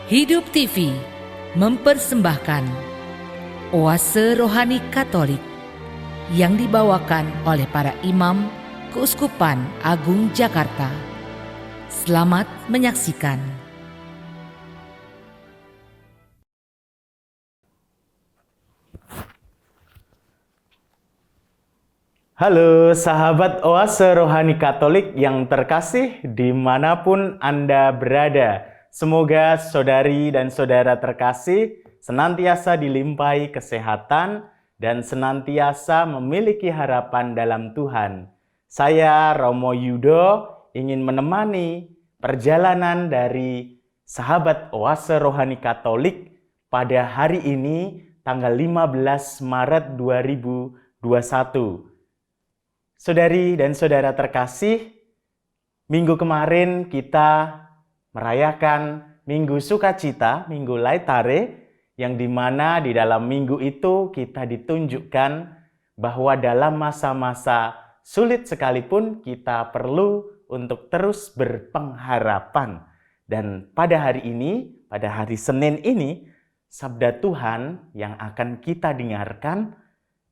Hidup TV mempersembahkan Oase Rohani Katolik yang dibawakan oleh para imam Keuskupan Agung Jakarta. Selamat menyaksikan. Halo sahabat Oase Rohani Katolik yang terkasih dimanapun Anda berada. Semoga saudari dan saudara terkasih senantiasa dilimpahi kesehatan dan senantiasa memiliki harapan dalam Tuhan. Saya Romo Yudo ingin menemani perjalanan dari sahabat Oase Rohani Katolik pada hari ini tanggal 15 Maret 2021. Saudari dan saudara terkasih, minggu kemarin kita merayakan Minggu Sukacita, Minggu Laetare, yang dimana di dalam minggu itu kita ditunjukkan bahwa dalam masa-masa sulit sekalipun kita perlu untuk terus berpengharapan. Dan pada hari ini, pada hari Senin ini, Sabda Tuhan yang akan kita dengarkan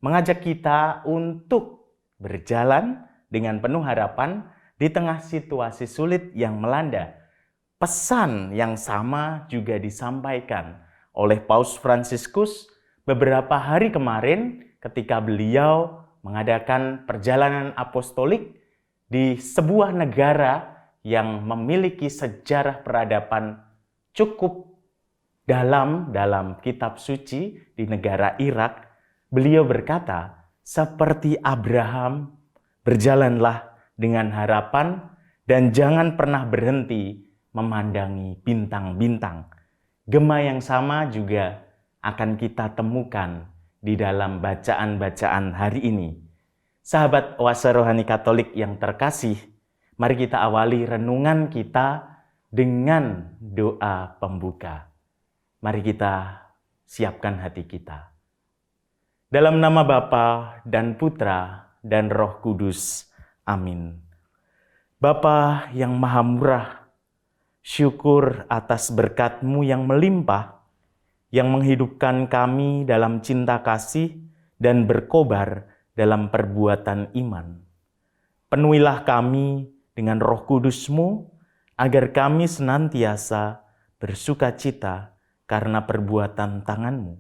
mengajak kita untuk berjalan dengan penuh harapan di tengah situasi sulit yang melanda. Pesan yang sama juga disampaikan oleh Paus Fransiskus beberapa hari kemarin ketika beliau mengadakan perjalanan apostolik di sebuah negara yang memiliki sejarah peradaban cukup dalam kitab suci di negara Irak. Beliau berkata, seperti Abraham, berjalanlah dengan harapan dan jangan pernah berhenti memandangi bintang-bintang. Gema yang sama juga akan kita temukan di dalam bacaan-bacaan hari ini. Sahabat Oase Rohani Katolik yang terkasih, mari kita awali renungan kita dengan doa pembuka. Mari kita siapkan hati kita. Dalam nama Bapa dan Putra dan Roh Kudus. Amin. Bapa yang Maha Murah, syukur atas berkat-Mu yang melimpah, yang menghidupkan kami dalam cinta kasih dan berkobar dalam perbuatan iman. Penuhilah kami dengan Roh Kudus-Mu, agar kami senantiasa bersukacita karena perbuatan tangan-Mu.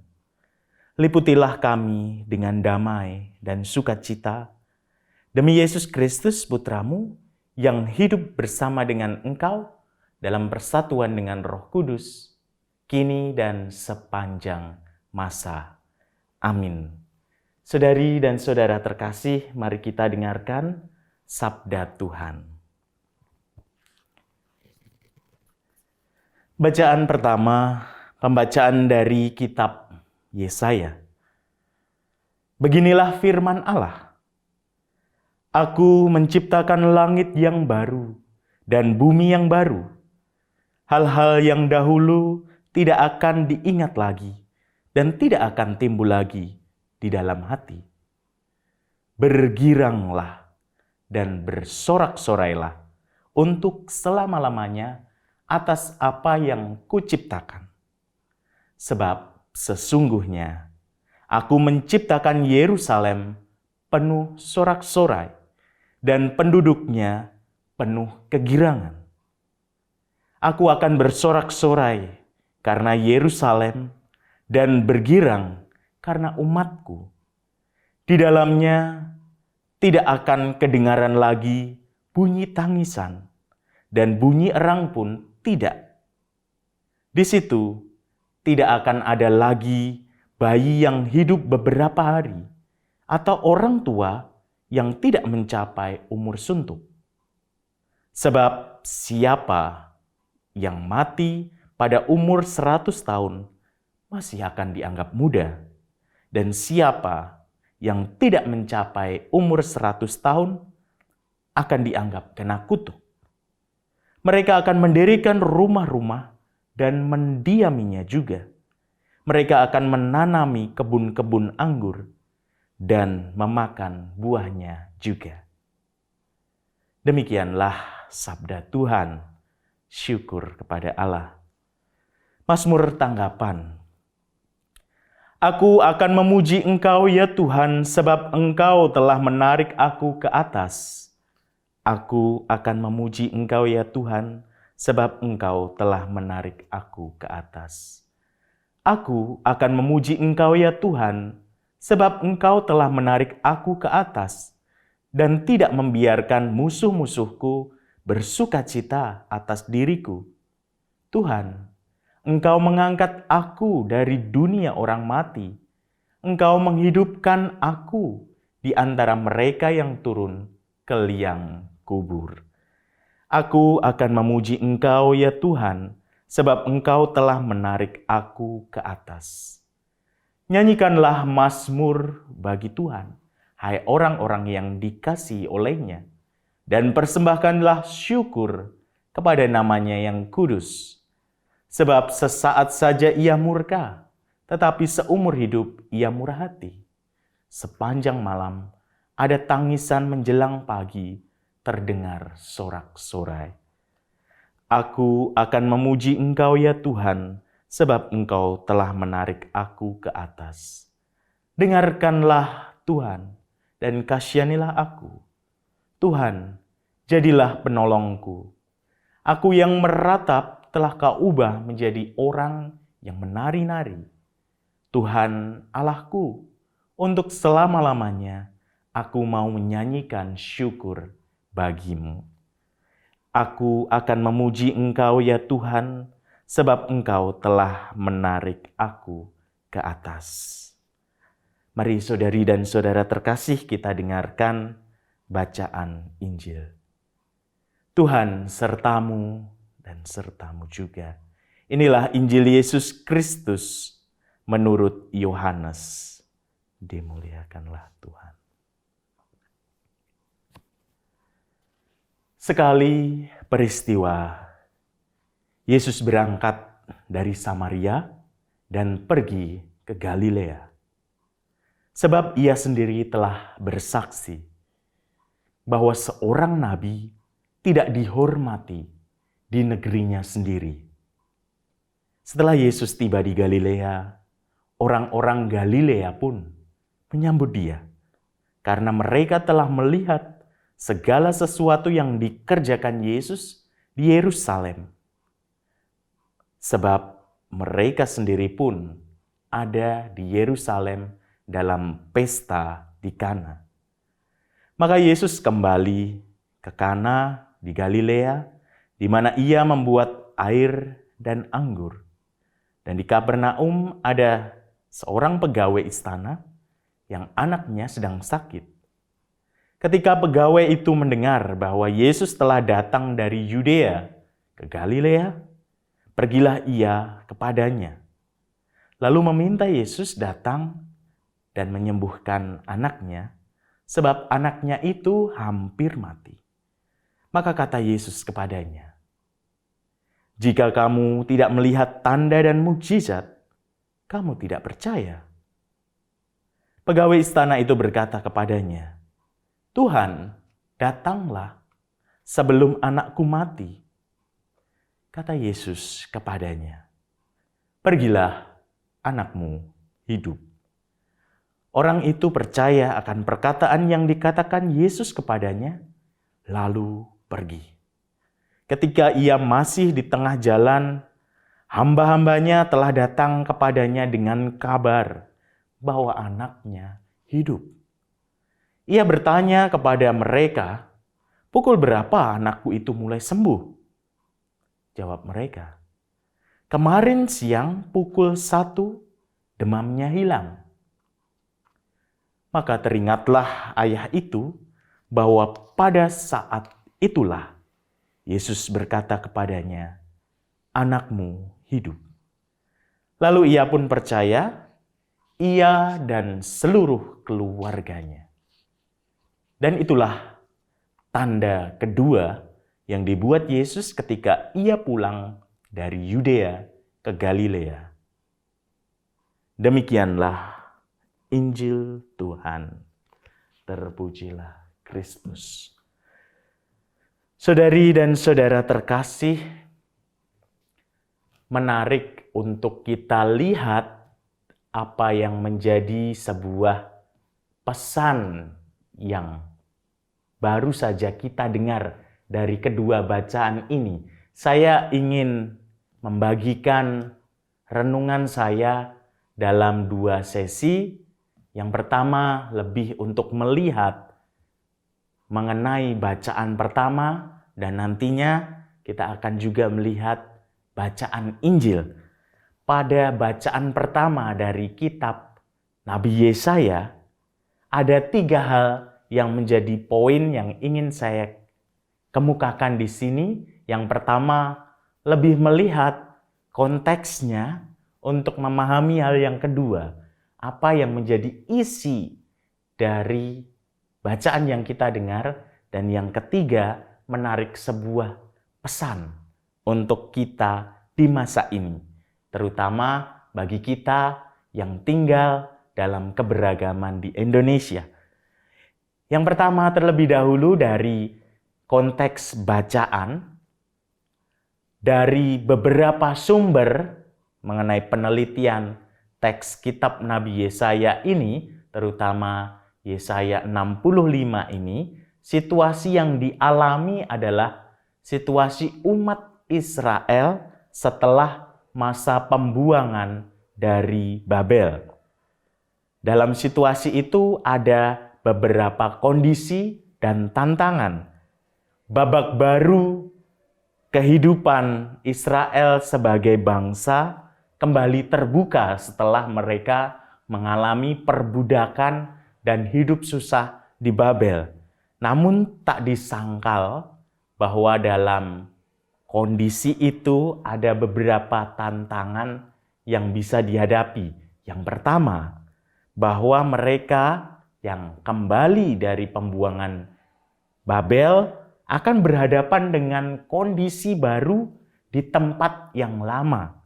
Liputilah kami dengan damai dan sukacita, demi Yesus Kristus Putra-Mu, yang hidup bersama dengan Engkau, dalam persatuan dengan Roh Kudus, kini dan sepanjang masa. Amin. Saudari dan saudara terkasih, mari kita dengarkan Sabda Tuhan. Bacaan pertama, pembacaan dari kitab Yesaya. Beginilah firman Allah. Aku menciptakan langit yang baru dan bumi yang baru. Hal-hal yang dahulu tidak akan diingat lagi dan tidak akan timbul lagi di dalam hati. Bergiranglah dan bersorak-sorailah untuk selama-lamanya atas apa yang kuciptakan. Sebab sesungguhnya aku menciptakan Yerusalem penuh sorak-sorai dan penduduknya penuh kegirangan. Aku akan bersorak-sorai karena Yerusalem dan bergirang karena umatku. Di dalamnya tidak akan kedengaran lagi bunyi tangisan dan bunyi erang pun tidak. Di situ tidak akan ada lagi bayi yang hidup beberapa hari atau orang tua yang tidak mencapai umur suntuk. Sebab siapa yang mati pada umur 100 tahun masih akan dianggap muda, dan siapa yang tidak mencapai umur 100 tahun akan dianggap kena kutuk. Mereka akan mendirikan rumah-rumah dan mendiaminya juga. Mereka akan menanami kebun-kebun anggur dan memakan buahnya juga. Demikianlah sabda Tuhan. Syukur kepada Allah. Mazmur tanggapan. Aku akan memuji Engkau ya Tuhan, sebab Engkau telah menarik aku ke atas. Aku akan memuji Engkau ya Tuhan, sebab Engkau telah menarik aku ke atas. Aku akan memuji Engkau ya Tuhan, sebab Engkau telah menarik aku ke atas, dan tidak membiarkan musuh-musuhku bersukacita atas diriku. Tuhan, Engkau mengangkat aku dari dunia orang mati. Engkau menghidupkan aku di antara mereka yang turun ke liang kubur. Aku akan memuji Engkau ya Tuhan, sebab Engkau telah menarik aku ke atas. Nyanyikanlah mazmur bagi Tuhan, hai orang-orang yang dikasihi oleh-Nya, dan persembahkanlah syukur kepada nama-Nya yang kudus. Sebab sesaat saja Ia murka, tetapi seumur hidup Ia murah hati. Sepanjang malam ada tangisan menjelang pagi, terdengar sorak-sorai. Aku akan memuji Engkau ya Tuhan, sebab Engkau telah menarik aku ke atas. Dengarkanlah Tuhan, dan kasihanilah aku. Tuhan, jadilah penolongku. Aku yang meratap telah Kau ubah menjadi orang yang menari-nari. Tuhan Allahku, untuk selama-lamanya aku mau menyanyikan syukur bagi-Mu. Aku akan memuji Engkau ya Tuhan, sebab Engkau telah menarik aku ke atas. Mari saudari dan saudara terkasih, kita dengarkan bacaan Injil. Tuhan sertamu dan sertamu juga. Inilah Injil Yesus Kristus menurut Yohanes. Dimuliakanlah Tuhan. Sekali peristiwa, Yesus berangkat dari Samaria dan pergi ke Galilea. Sebab Ia sendiri telah bersaksi bahwa seorang nabi tidak dihormati di negerinya sendiri. Setelah Yesus tiba di Galilea, orang-orang Galilea pun menyambut Dia, karena mereka telah melihat segala sesuatu yang dikerjakan Yesus di Yerusalem. Sebab mereka sendiri pun ada di Yerusalem dalam pesta di Kana. Maka Yesus kembali ke Kana di Galilea, di mana Ia membuat air dan anggur. Dan di Kapernaum ada seorang pegawai istana yang anaknya sedang sakit. Ketika pegawai itu mendengar bahwa Yesus telah datang dari Yudea ke Galilea, pergilah ia kepadanya, lalu meminta Yesus datang dan menyembuhkan anaknya, sebab anaknya itu hampir mati. Maka kata Yesus kepadanya, "Jika kamu tidak melihat tanda dan mukjizat, kamu tidak percaya." Pegawai istana itu berkata kepadanya, "Tuhan, datanglah sebelum anakku mati." Kata Yesus kepadanya, "Pergilah, anakmu hidup." Orang itu percaya akan perkataan yang dikatakan Yesus kepadanya, lalu pergi. Ketika ia masih di tengah jalan, hamba-hambanya telah datang kepadanya dengan kabar bahwa anaknya hidup. Ia bertanya kepada mereka, "Pukul berapa anakku itu mulai sembuh?" Jawab mereka, "Kemarin siang pukul 1 demamnya hilang." Maka teringatlah ayah itu bahwa pada saat itulah Yesus berkata kepadanya, "Anakmu hidup." Lalu ia pun percaya, ia dan seluruh keluarganya. Dan itulah tanda kedua yang dibuat Yesus ketika ia pulang dari Yudea ke Galilea. Demikianlah Injil Tuhan. Terpujilah Kristus. Saudari dan saudara terkasih, menarik untuk kita lihat apa yang menjadi sebuah pesan yang baru saja kita dengar dari kedua bacaan ini. Saya ingin membagikan renungan saya dalam 2 sesi. Yang pertama lebih untuk melihat mengenai bacaan pertama, dan nantinya kita akan juga melihat bacaan Injil. Pada bacaan pertama dari kitab Nabi Yesaya, ada 3 hal yang menjadi poin yang ingin saya kemukakan di sini. Yang pertama, lebih melihat konteksnya untuk memahami hal yang kedua. Apa yang menjadi isi dari bacaan yang kita dengar. Dan yang ketiga, menarik sebuah pesan untuk kita di masa ini. Terutama bagi kita yang tinggal dalam keberagaman di Indonesia. Yang pertama, terlebih dahulu dari konteks bacaan. Dari beberapa sumber mengenai penelitian teks kitab Nabi Yesaya ini, terutama Yesaya 65 ini, situasi yang dialami adalah situasi umat Israel setelah masa pembuangan dari Babel. Dalam situasi itu ada beberapa kondisi dan tantangan. Babak baru kehidupan Israel sebagai bangsa kembali terbuka setelah mereka mengalami perbudakan dan hidup susah di Babel. Namun tak disangkal bahwa dalam kondisi itu ada beberapa tantangan yang bisa dihadapi. Yang pertama, bahwa mereka yang kembali dari pembuangan Babel akan berhadapan dengan kondisi baru di tempat yang lama.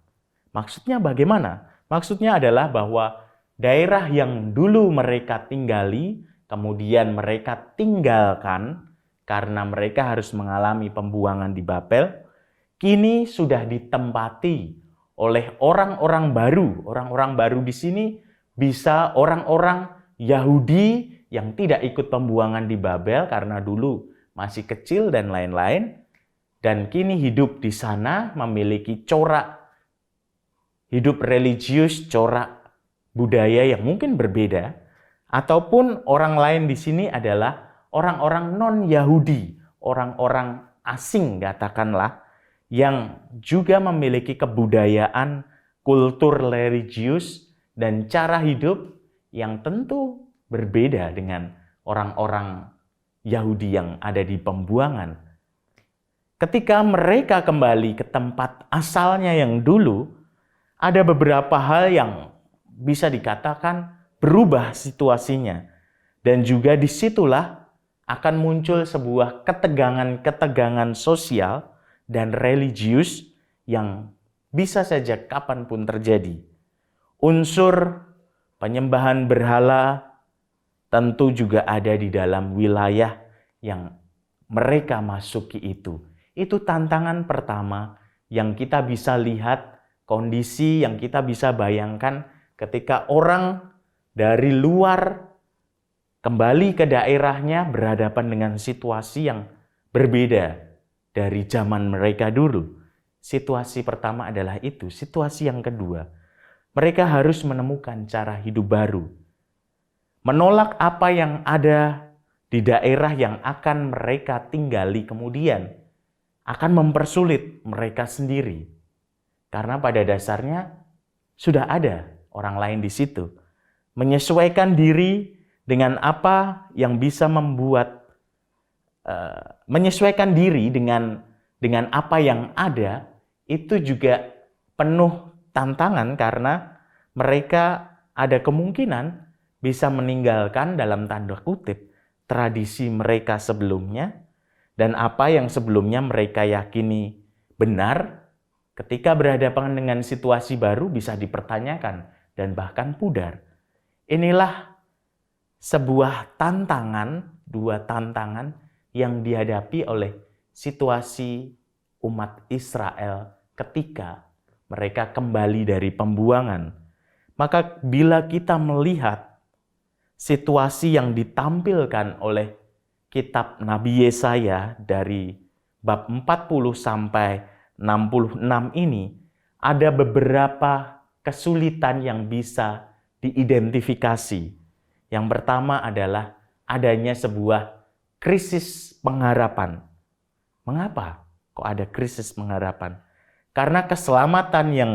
Maksudnya bagaimana? Maksudnya adalah bahwa daerah yang dulu mereka tinggali, kemudian mereka tinggalkan karena mereka harus mengalami pembuangan di Babel, kini sudah ditempati oleh orang-orang baru. Orang-orang baru di sini bisa orang-orang Yahudi yang tidak ikut pembuangan di Babel karena dulu masih kecil dan lain-lain, dan kini hidup di sana memiliki corak hidup religius, corak budaya yang mungkin berbeda, ataupun orang lain di sini adalah orang-orang non-Yahudi, orang-orang asing katakanlah, yang juga memiliki kebudayaan, kultur religius, dan cara hidup yang tentu berbeda dengan orang-orang Yahudi yang ada di pembuangan. Ketika mereka kembali ke tempat asalnya yang dulu, ada beberapa hal yang bisa dikatakan berubah situasinya. Dan juga disitulah akan muncul sebuah ketegangan-ketegangan sosial dan religius yang bisa saja kapanpun terjadi. Unsur penyembahan berhala tentu juga ada di dalam wilayah yang mereka masuki itu. Itu tantangan pertama yang kita bisa lihat, kondisi yang kita bisa bayangkan ketika orang dari luar kembali ke daerahnya berhadapan dengan situasi yang berbeda dari zaman mereka dulu. Situasi pertama adalah itu. Situasi yang kedua, mereka harus menemukan cara hidup baru. Menolak apa yang ada di daerah yang akan mereka tinggali kemudian akan mempersulit mereka sendiri. Karena pada dasarnya sudah ada orang lain di situ. Menyesuaikan diri dengan apa yang bisa membuat, menyesuaikan diri dengan apa yang ada, itu juga penuh tantangan karena mereka ada kemungkinan bisa meninggalkan dalam tanda kutip tradisi mereka sebelumnya dan apa yang sebelumnya mereka yakini benar, ketika berhadapan dengan situasi baru bisa dipertanyakan dan bahkan pudar. Inilah sebuah tantangan, 2 tantangan yang dihadapi oleh situasi umat Israel ketika mereka kembali dari pembuangan. Maka bila kita melihat situasi yang ditampilkan oleh kitab Nabi Yesaya dari bab 40 sampai 66 ini, ada beberapa kesulitan yang bisa diidentifikasi. Yang pertama adalah adanya sebuah krisis pengharapan. Mengapa kok ada krisis pengharapan? Karena keselamatan yang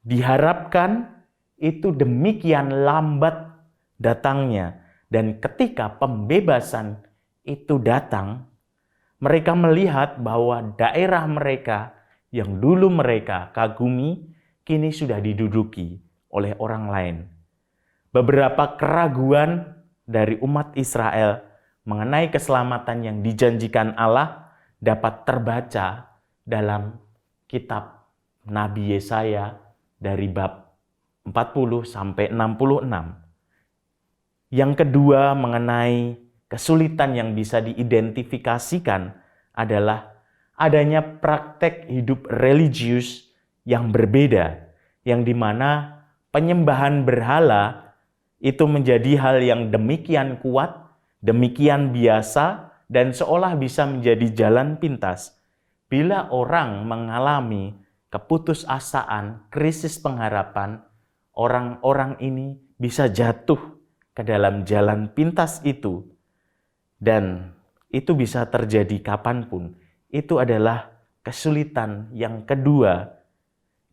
diharapkan itu demikian lambat datangnya. Dan ketika pembebasan itu datang, mereka melihat bahwa daerah mereka yang dulu mereka kagumi, kini sudah diduduki oleh orang lain. Beberapa keraguan dari umat Israel mengenai keselamatan yang dijanjikan Allah dapat terbaca dalam kitab Nabi Yesaya dari bab 40 sampai 66. Yang kedua mengenai kesulitan yang bisa diidentifikasikan adalah adanya praktek hidup religius yang berbeda, yang dimana penyembahan berhala itu menjadi hal yang demikian kuat, demikian biasa, dan seolah bisa menjadi jalan pintas. Bila orang mengalami keputusasaan, krisis pengharapan, orang-orang ini bisa jatuh ke dalam jalan pintas itu. Dan itu bisa terjadi kapanpun. Itu adalah kesulitan yang kedua.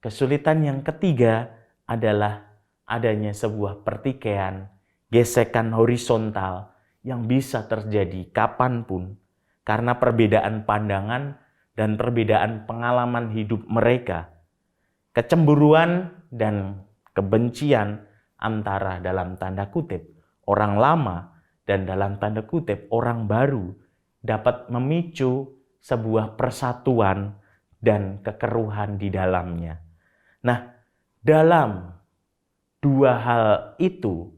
Kesulitan yang ketiga adalah adanya sebuah pertikaian, gesekan horizontal yang bisa terjadi kapanpun karena perbedaan pandangan dan perbedaan pengalaman hidup mereka. Kecemburuan dan kebencian antara dalam tanda kutip orang lama dan dalam tanda kutip orang baru dapat memicu sebuah persatuan dan kekeruhan di dalamnya. Nah, dalam dua hal itu,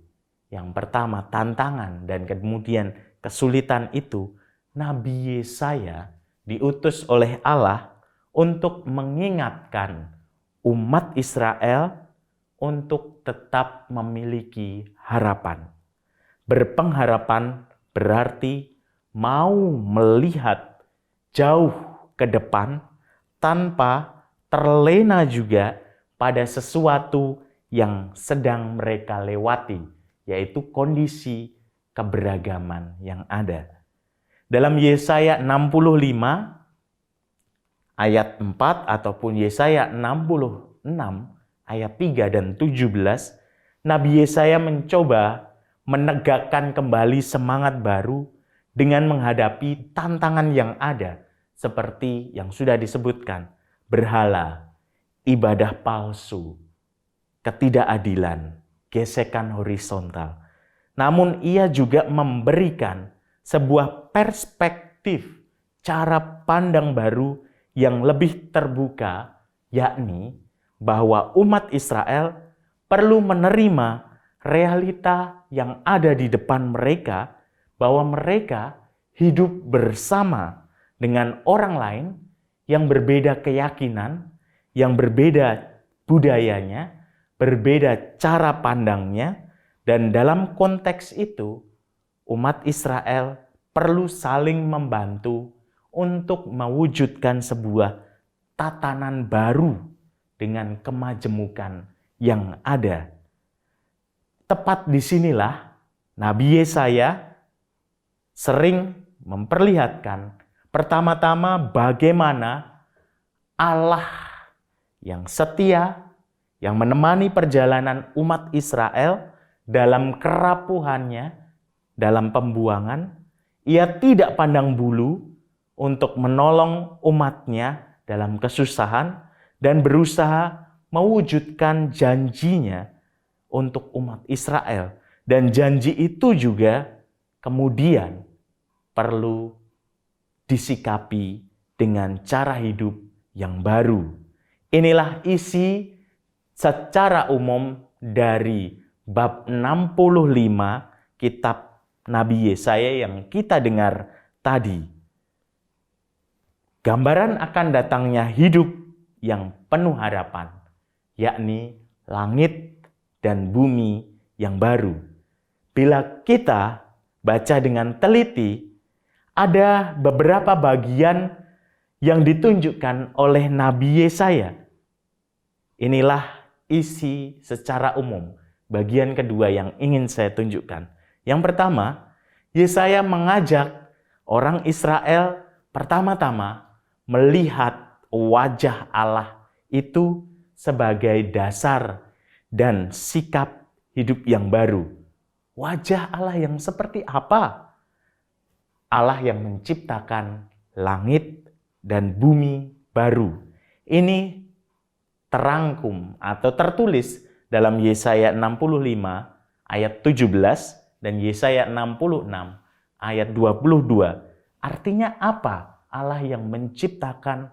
yang pertama tantangan dan kemudian kesulitan itu, Nabi Yesaya diutus oleh Allah untuk mengingatkan umat Israel untuk tetap memiliki harapan. Berpengharapan berarti mau melihat jauh ke depan tanpa terlena juga pada sesuatu yang sedang mereka lewati, yaitu kondisi keberagaman yang ada. Dalam Yesaya 65 ayat 4 ataupun Yesaya 66 ayat 3 dan 17, Nabi Yesaya mencoba menegakkan kembali semangat baru dengan menghadapi tantangan yang ada seperti yang sudah disebutkan, berhala, ibadah palsu, ketidakadilan, gesekan horizontal. Namun ia juga memberikan sebuah perspektif cara pandang baru yang lebih terbuka, yakni bahwa umat Israel perlu menerima realita yang ada di depan mereka, bahwa mereka hidup bersama dengan orang lain yang berbeda keyakinan, yang berbeda budayanya, berbeda cara pandangnya, dan dalam konteks itu umat Israel perlu saling membantu untuk mewujudkan sebuah tatanan baru dengan kemajemukan yang ada. Tepat disinilah Nabi Yesaya sering memperlihatkan pertama-tama bagaimana Allah yang setia, yang menemani perjalanan umat Israel dalam kerapuhannya, dalam pembuangan, ia tidak pandang bulu untuk menolong umatnya dalam kesusahan dan berusaha mewujudkan janjinya untuk umat Israel. Dan janji itu juga kemudian perlu disikapi dengan cara hidup yang baru. Inilah isi secara umum dari bab 65 kitab Nabi Yesaya yang kita dengar tadi. Gambaran akan datangnya hidup yang penuh harapan. yakni langit dan bumi yang baru. Bila kita baca dengan teliti, ada beberapa bagian yang ditunjukkan oleh Nabi Yesaya. Inilah isi secara umum bagian kedua yang ingin saya tunjukkan. Yang pertama, Yesaya mengajak orang Israel pertama-tama melihat wajah Allah itu sebagai dasar dan sikap hidup yang baru. Wajah Allah yang seperti apa? Allah yang menciptakan langit dan bumi baru. Ini terangkum atau tertulis dalam Yesaya 65 ayat 17 dan Yesaya 66 ayat 22. Artinya apa? Allah yang menciptakan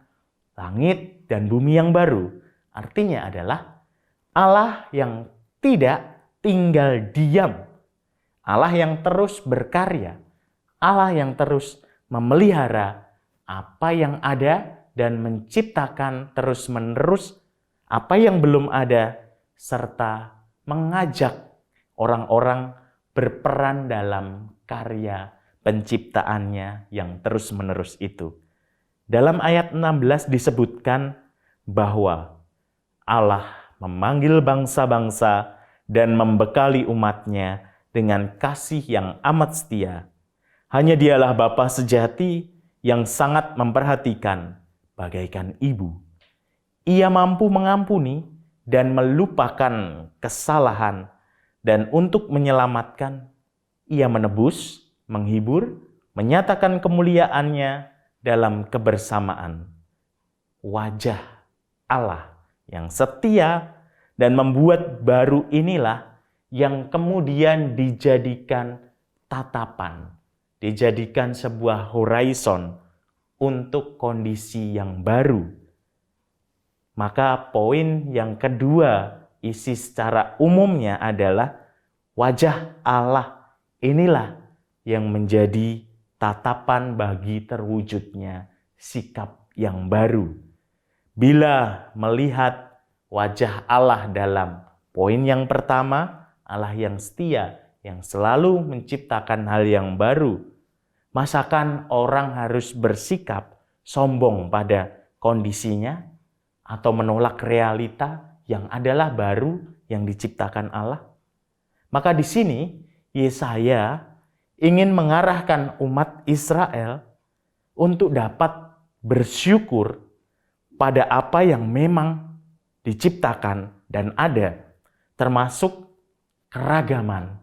langit dan bumi yang baru. Artinya adalah Allah yang tidak tinggal diam. Allah yang terus berkarya. Allah yang terus memelihara apa yang ada dan menciptakan terus-menerus apa yang belum ada, serta mengajak orang-orang berperan dalam karya penciptaannya yang terus-menerus itu. Dalam ayat 16 disebutkan bahwa Allah memanggil bangsa-bangsa dan membekali umatnya dengan kasih yang amat setia. Hanya Dialah Bapa sejati yang sangat memperhatikan bagaikan ibu. Ia mampu mengampuni dan melupakan kesalahan, dan untuk menyelamatkan, Ia menebus, menghibur, menyatakan kemuliaannya dalam kebersamaan. Wajah Allah yang setia dan membuat baru inilah yang kemudian dijadikan tatapan, dijadikan sebuah horizon untuk kondisi yang baru. Maka poin yang kedua isi secara umumnya adalah wajah Allah inilah yang menjadi tatapan bagi terwujudnya sikap yang baru. Bila melihat wajah Allah dalam poin yang pertama, Allah yang setia, yang selalu menciptakan hal yang baru, masakan orang harus bersikap sombong pada kondisinya atau menolak realita yang adalah baru yang diciptakan Allah? Maka di sini Yesaya ingin mengarahkan umat Israel untuk dapat bersyukur pada apa yang memang diciptakan dan ada, termasuk keragaman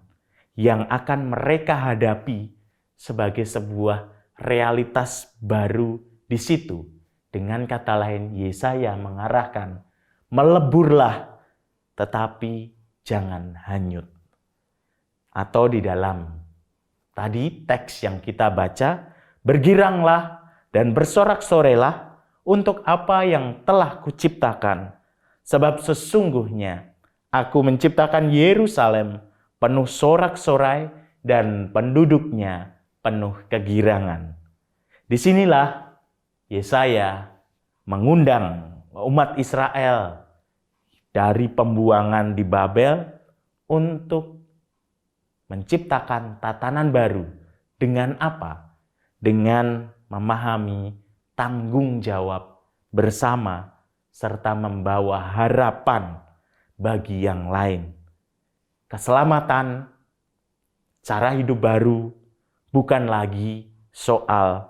yang akan mereka hadapi sebagai sebuah realitas baru di situ. Dengan kata lain, Yesaya mengarahkan, meleburlah tetapi jangan hanyut. Atau di dalam tadi teks yang kita baca, bergiranglah dan bersorak-sorailah untuk apa yang telah kuciptakan. Sebab sesungguhnya aku menciptakan Yerusalem penuh sorak-sorai dan penduduknya penuh kegirangan. Disinilah Yesaya mengundang umat Israel dari pembuangan di Babel untuk menciptakan tatanan baru. Dengan apa? Dengan memahami tanggung jawab bersama serta membawa harapan bagi yang lain. Keselamatan, cara hidup baru bukan lagi soal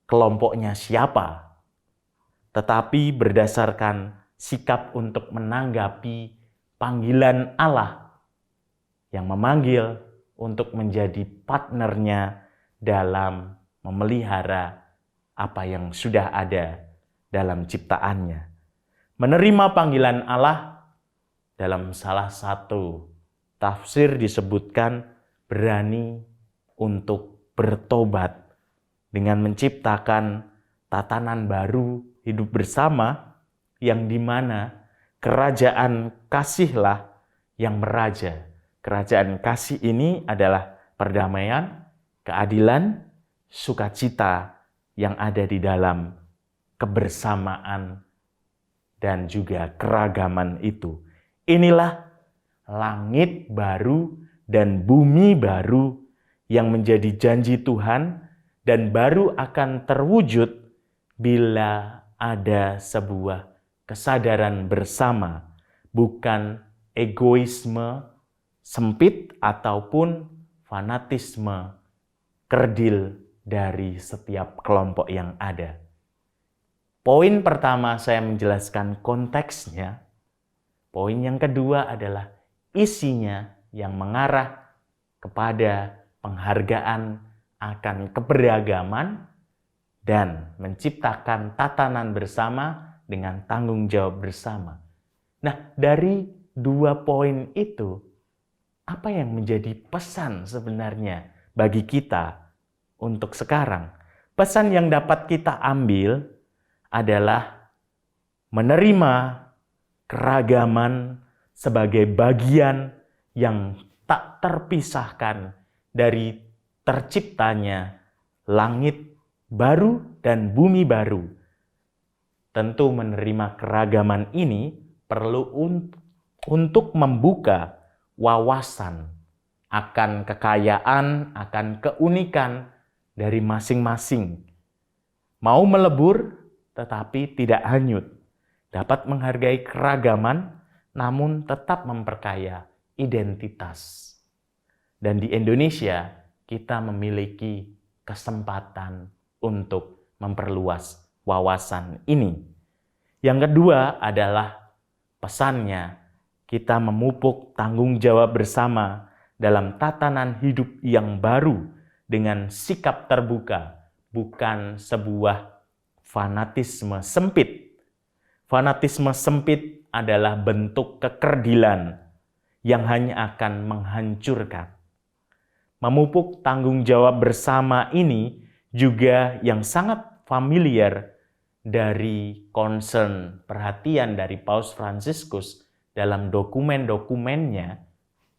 kelompoknya siapa, tetapi berdasarkan sikap untuk menanggapi panggilan Allah yang memanggil untuk menjadi partnernya dalam memelihara apa yang sudah ada dalam ciptaannya. Menerima panggilan Allah dalam salah satu tafsir disebutkan berani untuk bertobat dengan menciptakan tatanan baru hidup bersama yang dimana kerajaan kasihlah yang meraja. Kerajaan kasih ini adalah perdamaian, keadilan, sukacita yang ada di dalam kebersamaan dan juga keragaman itu. Inilah langit baru dan bumi baru yang menjadi janji Tuhan dan baru akan terwujud bila ada sebuah kesadaran bersama, bukan egoisme sempit ataupun fanatisme kerdil dari setiap kelompok yang ada. Poin pertama saya menjelaskan konteksnya. Poin yang kedua adalah isinya yang mengarah kepada penghargaan akan keberagaman dan menciptakan tatanan bersama dengan tanggung jawab bersama. Nah, dari dua poin itu, apa yang menjadi pesan sebenarnya bagi kita untuk sekarang? Pesan yang dapat kita ambil adalah menerima keragaman sebagai bagian yang tak terpisahkan dari terciptanya langit baru dan bumi baru. Tentu menerima keragaman ini perlu untuk membuka wawasan akan kekayaan, akan keunikan dari masing-masing. Mau melebur tetapi tidak hanyut. Dapat menghargai keragaman namun tetap memperkaya identitas. Dan di Indonesia kita memiliki kesempatan untuk memperluas wawasan ini. Yang kedua adalah pesannya kita memupuk tanggung jawab bersama dalam tatanan hidup yang baru dengan sikap terbuka, bukan sebuah fanatisme sempit. Fanatisme sempit adalah bentuk kekerdilan yang hanya akan menghancurkan. Memupuk tanggung jawab bersama ini juga yang sangat familiar dari concern perhatian dari Paus Fransiskus dalam dokumen-dokumennya.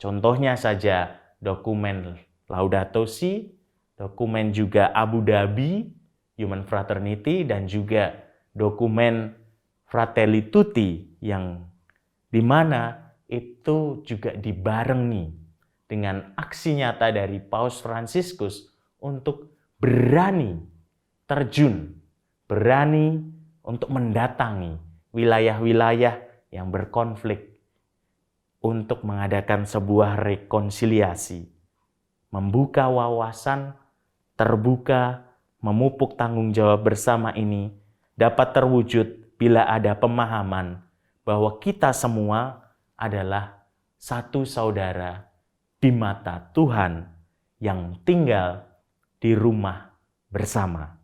Contohnya saja dokumen Laudato Si, dokumen juga Abu Dhabi, Human Fraternity, dan juga dokumen Fratelli Tutti yang dimana itu juga dibarengi dengan aksi nyata dari Paus Fransiskus untuk berani terjun, berani untuk mendatangi wilayah-wilayah yang berkonflik untuk mengadakan sebuah rekonsiliasi, membuka wawasan, terbuka, memupuk tanggung jawab bersama ini dapat terwujud bila ada pemahaman bahwa kita semua adalah satu saudara di mata Tuhan yang tinggal di rumah bersama.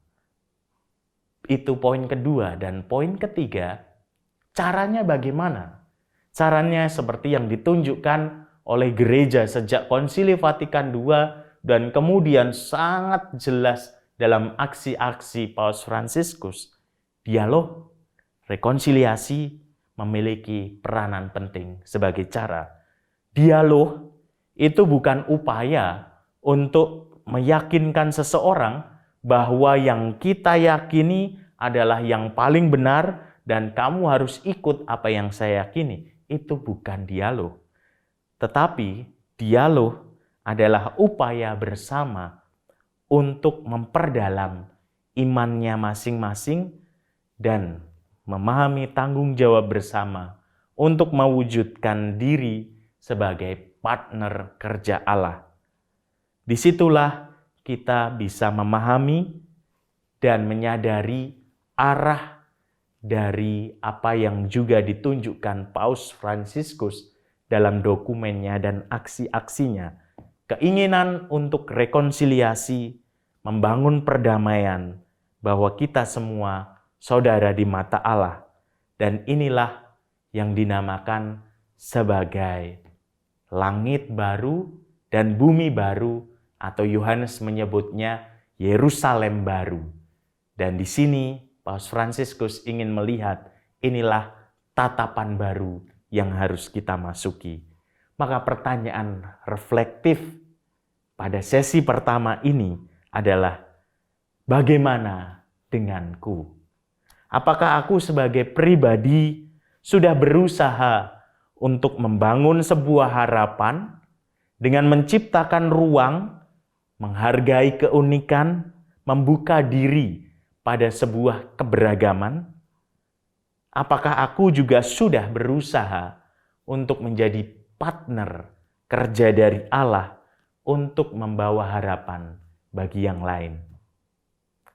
Itu poin kedua. Dan poin ketiga, caranya bagaimana? Caranya seperti yang ditunjukkan oleh gereja sejak Konsili Vatikan II dan kemudian sangat jelas dalam aksi-aksi Paus Fransiskus. Dialog, rekonsiliasi memiliki peranan penting sebagai cara. Dialog itu bukan upaya untuk meyakinkan seseorang bahwa yang kita yakini adalah yang paling benar dan kamu harus ikut apa yang saya yakini. Itu bukan dialog. Tetapi dialog adalah upaya bersama untuk memperdalam imannya masing-masing dan memahami tanggung jawab bersama untuk mewujudkan diri sebagai partner kerja Allah. Disitulah kita bisa memahami dan menyadari arah dari apa yang juga ditunjukkan Paus Fransiskus dalam dokumennya dan aksi-aksinya. Keinginan untuk rekonsiliasi, membangun perdamaian, bahwa kita semua saudara di mata Allah. Dan inilah yang dinamakan sebagai langit baru dan bumi baru, atau Yohanes menyebutnya Yerusalem baru. Dan di sini Paus Fransiskus ingin melihat inilah tatapan baru yang harus kita masuki. Maka pertanyaan reflektif pada sesi pertama ini adalah, bagaimana denganku? Apakah aku sebagai pribadi sudah berusaha untuk membangun sebuah harapan dengan menciptakan ruang, menghargai keunikan, membuka diri pada sebuah keberagaman? Apakah aku juga sudah berusaha untuk menjadi partner kerja dari Allah untuk membawa harapan bagi yang lain?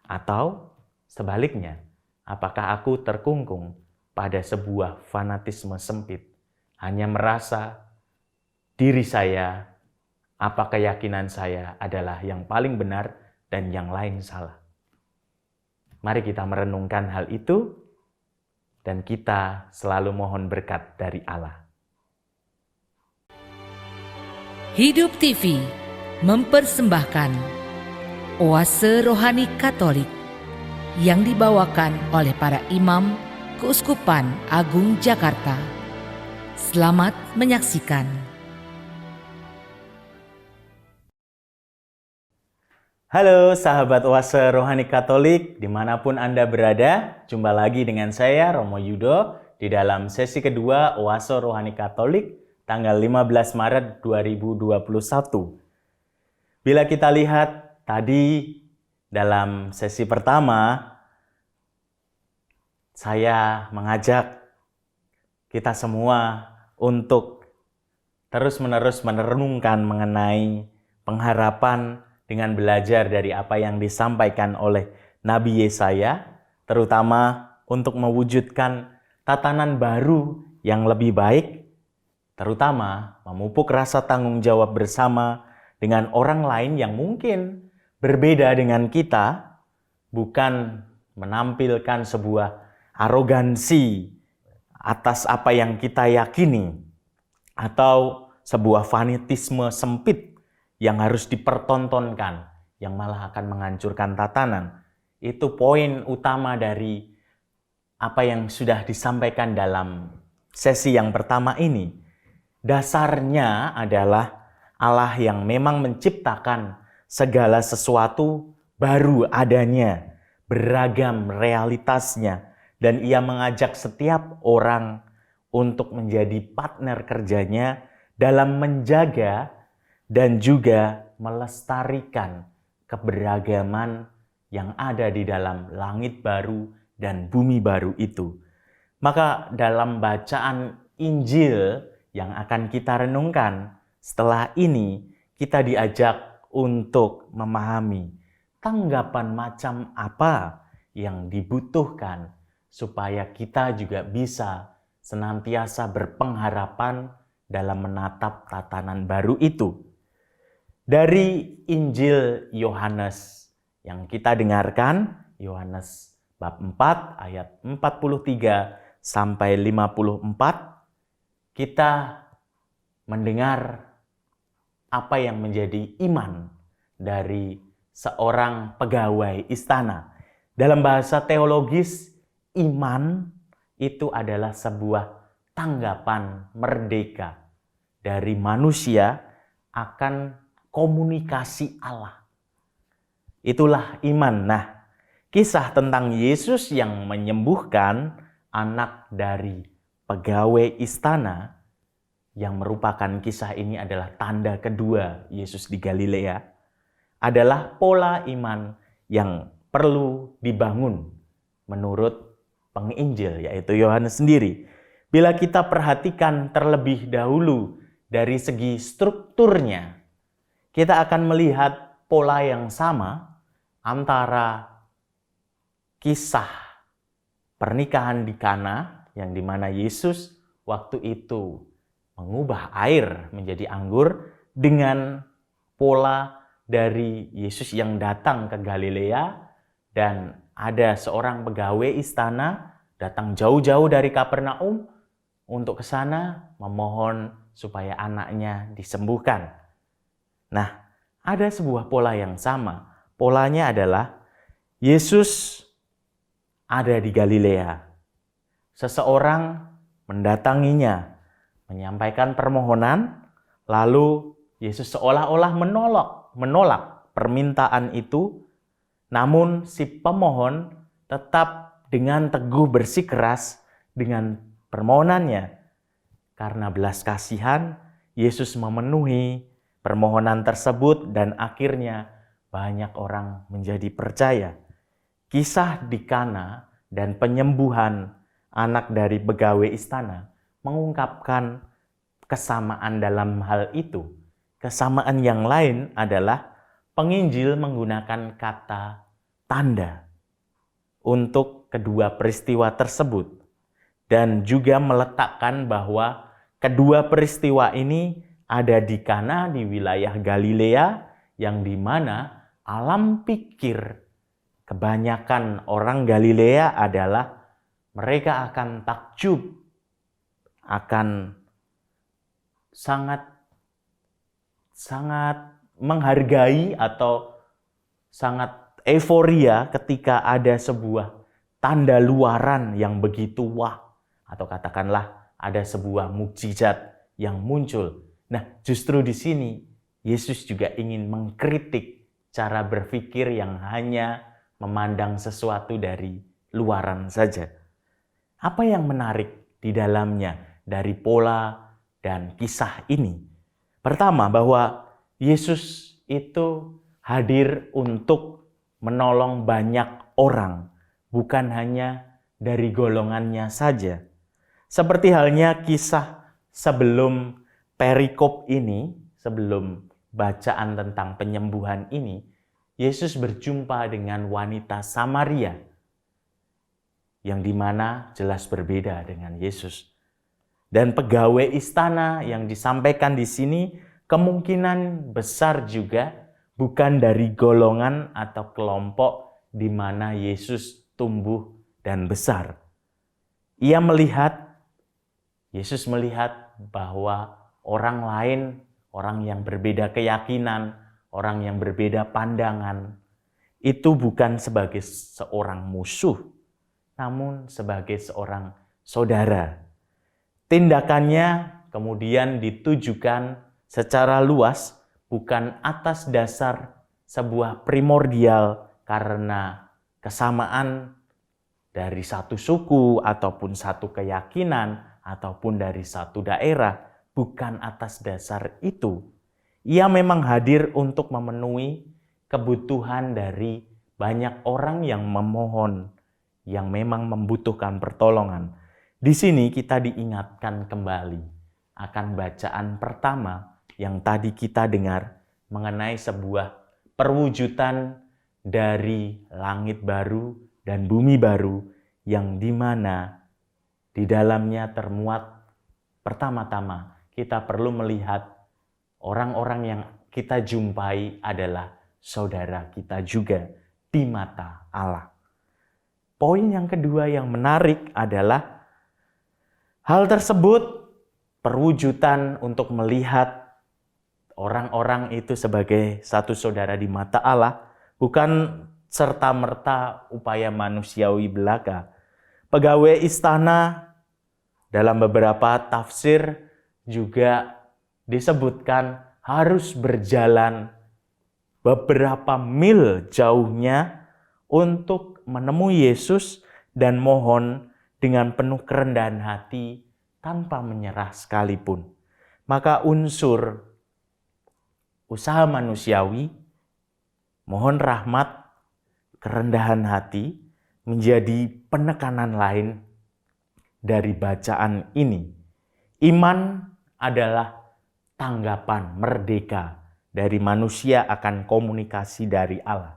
Atau sebaliknya, apakah aku terkungkung pada sebuah fanatisme sempit, hanya merasa diri saya, apa keyakinan saya adalah yang paling benar dan yang lain salah? Mari kita merenungkan hal itu dan kita selalu mohon berkat dari Allah. Hidup TV mempersembahkan Oase Rohani Katolik yang dibawakan oleh para imam Keuskupan Agung Jakarta. Selamat menyaksikan. Halo sahabat Oase Rohani Katolik, dimanapun Anda berada, jumpa lagi dengan saya Romo Yudo di dalam sesi kedua Oase Rohani Katolik tanggal 15 Maret 2021. Bila kita lihat tadi dalam sesi pertama, saya mengajak kita semua untuk terus-menerus merenungkan mengenai pengharapan dengan belajar dari apa yang disampaikan oleh Nabi Yesaya, terutama untuk mewujudkan tatanan baru yang lebih baik, terutama memupuk rasa tanggung jawab bersama dengan orang lain yang mungkin berbeda dengan kita, bukan menampilkan sebuah arogansi atas apa yang kita yakini, atau sebuah fanatisme sempit yang harus dipertontonkan, yang malah akan menghancurkan tatanan. Itu poin utama dari apa yang sudah disampaikan dalam sesi yang pertama ini. Dasarnya adalah Allah yang memang menciptakan segala sesuatu baru adanya, beragam realitasnya, dan Ia mengajak setiap orang untuk menjadi partner kerjanya dalam menjaga dan juga melestarikan keberagaman yang ada di dalam langit baru dan bumi baru itu. Maka dalam bacaan Injil yang akan kita renungkan setelah ini, kita diajak untuk memahami tanggapan macam apa yang dibutuhkan supaya kita juga bisa senantiasa berpengharapan dalam menatap tatanan baru itu. Dari Injil Yohanes yang kita dengarkan, Yohanes bab 4 ayat 43 sampai 54, kita mendengar apa yang menjadi iman dari seorang pegawai istana. Dalam bahasa teologis, iman itu adalah sebuah tanggapan merdeka dari manusia akan komunikasi Allah. Itulah iman. Nah, kisah tentang Yesus yang menyembuhkan anak dari pegawai istana, yang merupakan kisah ini adalah tanda kedua Yesus di Galilea, adalah pola iman yang perlu dibangun menurut penginjil, yaitu Yohanes sendiri. Bila kita perhatikan terlebih dahulu dari segi strukturnya, kita akan melihat pola yang sama antara kisah pernikahan di Kana, yang dimana Yesus waktu itu mengubah air menjadi anggur, dengan pola dari Yesus yang datang ke Galilea, dan ada seorang pegawai istana datang jauh-jauh dari Kapernaum untuk ke sana memohon supaya anaknya disembuhkan. Nah, ada sebuah pola yang sama. Polanya adalah Yesus ada di Galilea. Seseorang mendatanginya, menyampaikan permohonan, lalu Yesus seolah-olah menolak permintaan itu, namun si pemohon tetap dengan teguh bersikeras dengan permohonannya. Karena belas kasihan, Yesus memenuhi permohonan tersebut dan akhirnya banyak orang menjadi percaya. Kisah di Kana dan penyembuhan anak dari pegawai istana mengungkapkan kesamaan dalam hal itu. Kesamaan yang lain adalah penginjil menggunakan kata tanda untuk kedua peristiwa tersebut dan juga meletakkan bahwa kedua peristiwa ini ada di Kana di wilayah Galilea yang dimana alam pikir kebanyakan orang Galilea adalah mereka akan takjub, akan sangat menghargai atau sangat euforia ketika ada sebuah tanda luaran yang begitu wah, atau katakanlah ada sebuah mukjizat yang muncul. Nah, justru di sini Yesus juga ingin mengkritik cara berpikir yang hanya memandang sesuatu dari luaran saja. Apa yang menarik di dalamnya dari pola dan kisah ini? Pertama, bahwa Yesus itu hadir untuk menolong banyak orang, bukan hanya dari golongannya saja. Seperti halnya kisah sebelum perikop ini, sebelum bacaan tentang penyembuhan ini, Yesus berjumpa dengan wanita Samaria, yang dimana jelas berbeda dengan Yesus. Dan pegawai istana yang disampaikan di sini kemungkinan besar juga bukan dari golongan atau kelompok di mana Yesus tumbuh dan besar. Yesus melihat bahwa orang lain, orang yang berbeda keyakinan, orang yang berbeda pandangan, itu bukan sebagai seorang musuh, namun sebagai seorang saudara. Tindakannya kemudian ditujukan secara luas bukan atas dasar sebuah primordial karena kesamaan dari satu suku ataupun satu keyakinan ataupun dari satu daerah, bukan atas dasar itu. Ia memang hadir untuk memenuhi kebutuhan dari banyak orang yang memohon, yang memang membutuhkan pertolongan. Di sini kita diingatkan kembali akan bacaan pertama yang tadi kita dengar mengenai sebuah perwujudan dari langit baru dan bumi baru yang dimana di dalamnya termuat pertama-tama kita perlu melihat orang-orang yang kita jumpai adalah saudara kita juga di mata Allah. Poin yang kedua yang menarik adalah hal tersebut perwujudan untuk melihat orang-orang itu sebagai satu saudara di mata Allah bukan serta-merta upaya manusiawi belaka. Pegawai istana dalam beberapa tafsir juga disebutkan harus berjalan beberapa mil jauhnya untuk menemui Yesus dan mohon dengan penuh kerendahan hati tanpa menyerah sekalipun. Maka unsur usaha manusiawi, mohon rahmat, kerendahan hati menjadi penekanan lain dari bacaan ini. Iman adalah tanggapan merdeka dari manusia akan komunikasi dari Allah.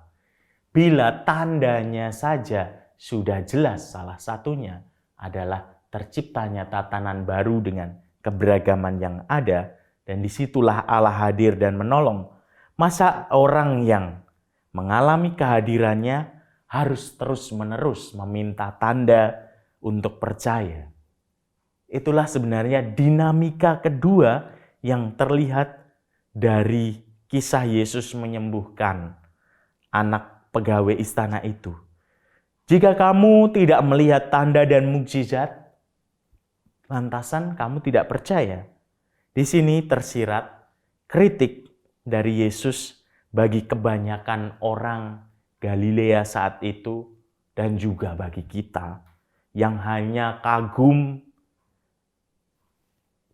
Bila tandanya saja sudah jelas, salah satunya adalah terciptanya tatanan baru dengan keberagaman yang ada, dan disitulah Allah hadir dan menolong. Masa orang yang mengalami kehadirannya harus terus-menerus meminta tanda untuk percaya? Itulah sebenarnya dinamika kedua yang terlihat dari kisah Yesus menyembuhkan anak pegawai istana itu. Jika kamu tidak melihat tanda dan mukjizat, lantasan kamu tidak percaya. Di sini tersirat kritik dari Yesus bagi kebanyakan orang Galilea saat itu dan juga bagi kita yang hanya kagum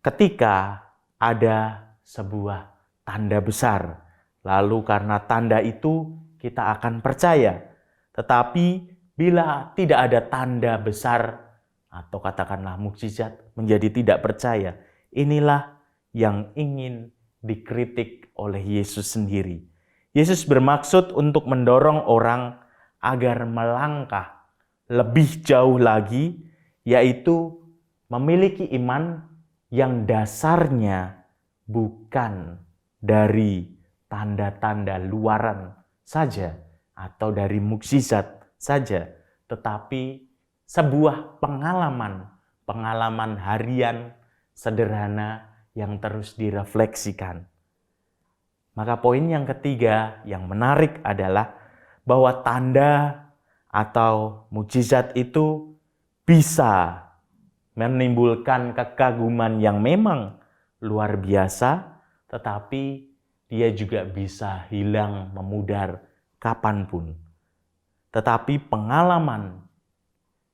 ketika ada sebuah tanda besar. Lalu karena tanda itu kita akan percaya. Tetapi bila tidak ada tanda besar atau katakanlah mukjizat menjadi tidak percaya, inilah yang ingin dikritik oleh Yesus sendiri. Yesus bermaksud untuk mendorong orang agar melangkah lebih jauh lagi, yaitu memiliki iman yang dasarnya bukan dari tanda-tanda luaran saja atau dari mukjizat saja, tetapi sebuah pengalaman harian sederhana yang terus direfleksikan. Maka poin yang ketiga yang menarik adalah bahwa tanda atau mukjizat itu bisa menimbulkan kekaguman yang memang luar biasa, tetapi dia juga bisa hilang memudar kapanpun. Tetapi pengalaman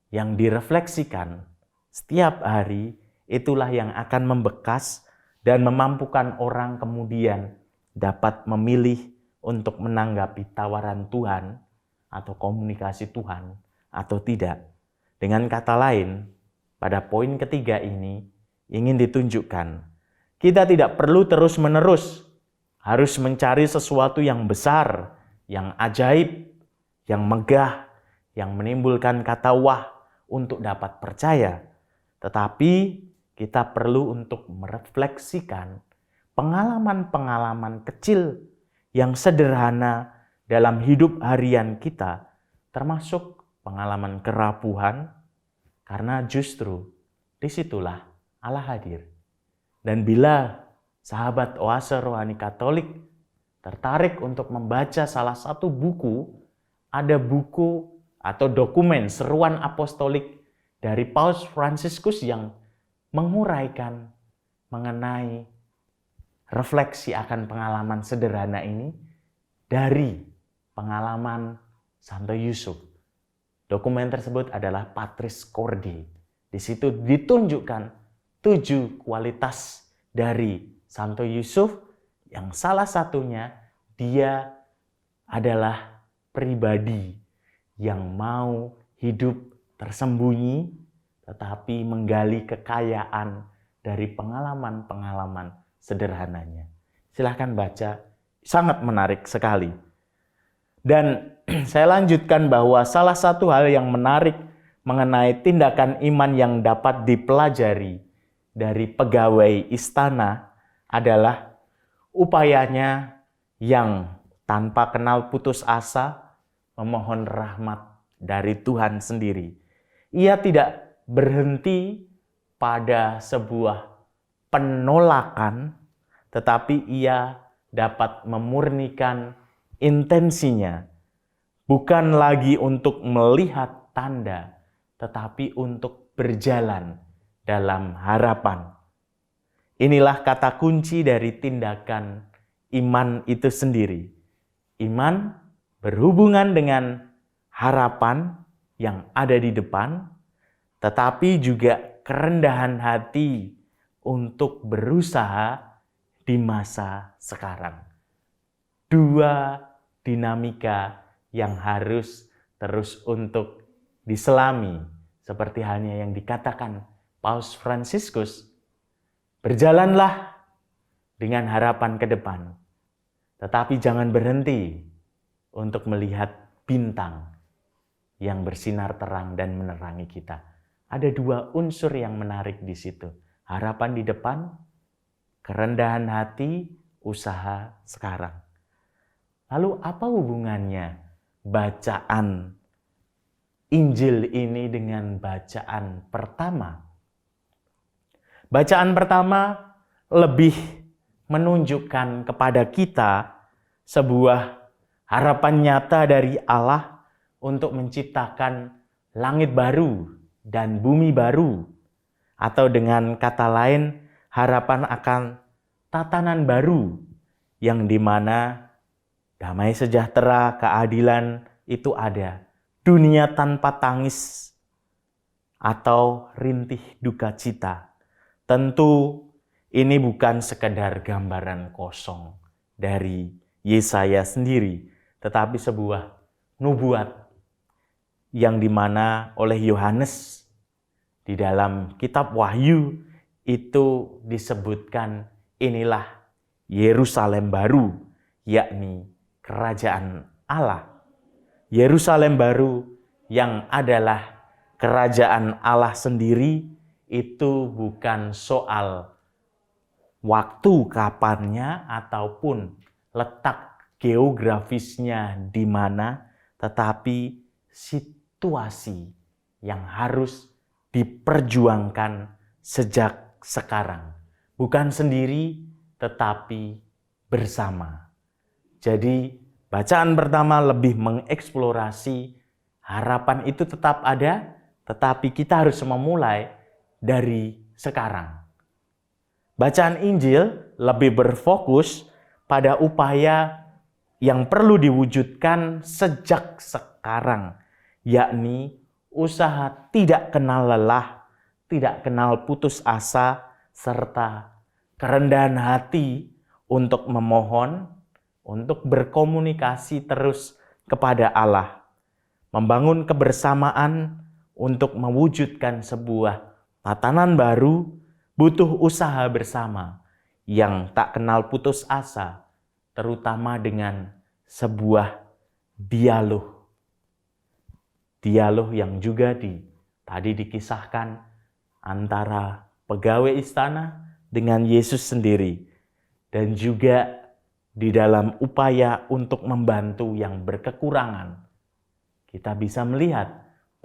yang direfleksikan setiap hari itulah yang akan membekas dan memampukan orang kemudian dapat memilih untuk menanggapi tawaran Tuhan atau komunikasi Tuhan atau tidak. Dengan kata lain, pada poin ketiga ini ingin ditunjukkan, kita tidak perlu terus-menerus harus mencari sesuatu yang besar, yang ajaib, yang megah, yang menimbulkan kata wah untuk dapat percaya. Tetapi kita perlu untuk merefleksikan pengalaman-pengalaman kecil yang sederhana dalam hidup harian kita, termasuk pengalaman kerapuhan, karena justru disitulah Allah hadir. Dan bila sahabat Oase Rohani Katolik tertarik untuk membaca salah satu buku, ada buku atau dokumen seruan apostolik dari Paus Fransiskus yang menguraikan mengenai refleksi akan pengalaman sederhana ini dari pengalaman Santo Yusuf. Dokumen tersebut adalah Patris Corde. Di situ ditunjukkan 7 kualitas dari Santo Yusuf yang salah satunya dia adalah pribadi yang mau hidup tersembunyi tetapi menggali kekayaan dari pengalaman-pengalaman sederhananya. Silahkan baca, sangat menarik sekali. Dan saya lanjutkan bahwa salah satu hal yang menarik mengenai tindakan iman yang dapat dipelajari dari pegawai istana adalah upayanya yang tanpa kenal putus asa memohon rahmat dari Tuhan sendiri. Ia tidak berhenti pada sebuah penolakan, tetapi ia dapat memurnikan intensinya, bukan lagi untuk melihat tanda, tetapi untuk berjalan dalam harapan. Inilah kata kunci dari tindakan iman itu sendiri. Iman berhubungan dengan harapan yang ada di depan, tetapi juga kerendahan hati untuk berusaha di masa sekarang. Dua dinamika yang harus terus untuk diselami, seperti halnya yang dikatakan Paus Fransiskus, berjalanlah dengan harapan ke depan, tetapi jangan berhenti untuk melihat bintang yang bersinar terang dan menerangi kita. Ada 2 unsur yang menarik di situ. Harapan di depan, kerendahan hati, usaha sekarang. Lalu apa hubungannya bacaan Injil ini dengan bacaan pertama? Bacaan pertama lebih menunjukkan kepada kita sebuah harapan nyata dari Allah untuk menciptakan langit baru dan bumi baru. Atau dengan kata lain, harapan akan tatanan baru yang dimana damai sejahtera, keadilan itu ada. Dunia tanpa tangis atau rintih duka cita. Tentu ini bukan sekedar gambaran kosong dari Yesaya sendiri, tetapi sebuah nubuat yang dimana oleh Yohanes di dalam kitab Wahyu itu disebutkan inilah Yerusalem baru, yakni kerajaan Allah. Yerusalem baru yang adalah kerajaan Allah sendiri itu bukan soal waktu kapannya ataupun letak geografisnya di mana, tetapi situasi yang harus diperjuangkan sejak sekarang. Bukan sendiri, tetapi bersama. Jadi, bacaan pertama lebih mengeksplorasi harapan itu tetap ada, tetapi kita harus memulai dari sekarang. Bacaan Injil lebih berfokus pada upaya yang perlu diwujudkan sejak sekarang, yakni usaha tidak kenal lelah, tidak kenal putus asa, serta kerendahan hati untuk memohon, untuk berkomunikasi terus kepada Allah, membangun kebersamaan untuk mewujudkan sebuah tatanan baru, butuh usaha bersama yang tak kenal putus asa, terutama dengan sebuah dialog. Dialog yang juga tadi dikisahkan antara pegawai istana dengan Yesus sendiri, dan juga di dalam upaya untuk membantu yang berkekurangan. Kita bisa melihat